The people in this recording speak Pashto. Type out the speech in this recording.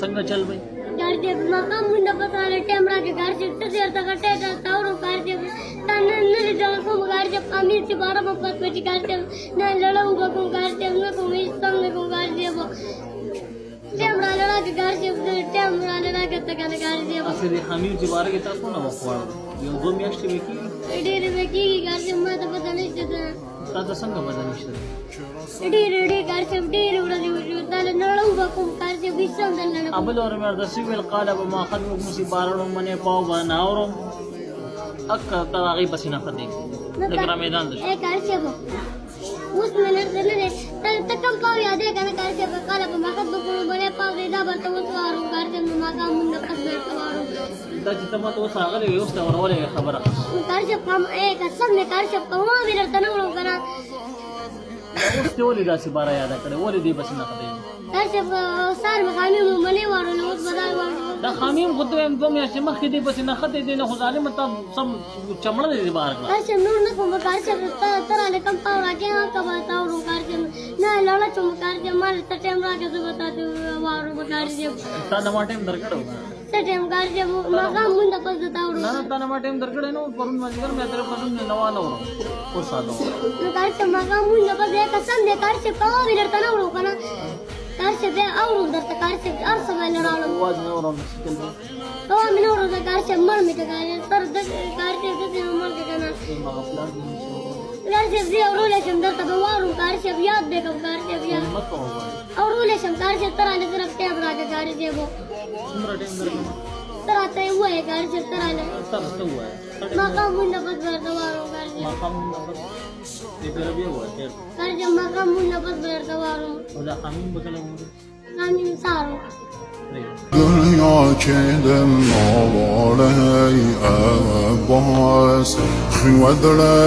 څنګه چل بھائی घर से मकाम मुंडा पसाले टेमरा के घर से देर तक टेटा तावरो घर से तन न जल को घर से अमीर से 12 मफत पेटी घर से न लड़ाऊ को घर से न को इस संग को घर से वो टेमरा लड़ा के घर से टेमरा लड़ा के तक घर से वो اصل حمیم چې بار کې تاسو نه وخوړ یو دوه میاشتې وکی ډېر وکی घर से ما ته پته نشته تاسو څنګه بدل نشته ډېر घर से ډېر ورځې وشو تل لړاو کو घर से بیسم دل ابل اور مر د سیویل قالب ما خدمو مصیبارو منه پاو بناورو اک تراغي بسینه خدي دغه میدان ده ए घर से वो उस मिनट से ने तकम पाव याद है कहना घर से قالب ما خدمو بنه پاو دا برته وسوارو घर से मकाम मुंडा पसाले دا چې تاسو ته وساغله یو څه ورولې خبره घर से हम एक सब ने घर से पवा विरतन ورو करा اوس ته ولې داسې بار یاد کړې ولې دې بسینه خدي घर से سار مخامي منی وارو نو بدای وارو دا خامیم خو ته دوه میاشتې مخکې دې بسینه خدي دې نه خو ظالم ته سم چمړه دې بار کړه घर से नूर न को घर से तरह ले कम पाव राखे हां का बताओ रो घर से ना लड़ा चुम घर से मार टटेम राखे तो बता दे वारो घर से تا نه ما ټیم درکړو टटेम घर से मकाम मुंडा पस बताओ रो نه تا نه ما ټیم درکړې نو پرون مازیګر مې تر پرون نه نو او ساده घर से मकाम मुंडा पस एक कसम दे घर से पवा विरतन ورو कना घर से बे और उधर तक घर से और समय लड़ालो आवाज نه اورم سکل तो من ورو घर से मर मिट गए सर घर से मर के कना ما خپل घर से زی اورول شم درته بوارو घर से یاد به کوم घर से یاد مت کوو اورول شم घर से ترا له طرف ټیب راګه घर से وو څومره ټیم درکړم ترا ته وای घर से ترا له تاسو ته وای مقام मुंडा पस ورته وارو घर से ما خام دې پر بیا وای घर से مقام मुंडा पस ورته وارو ولا خامین بکلم امين سارو Dünya kedem ağlar ey abbas Hüvedle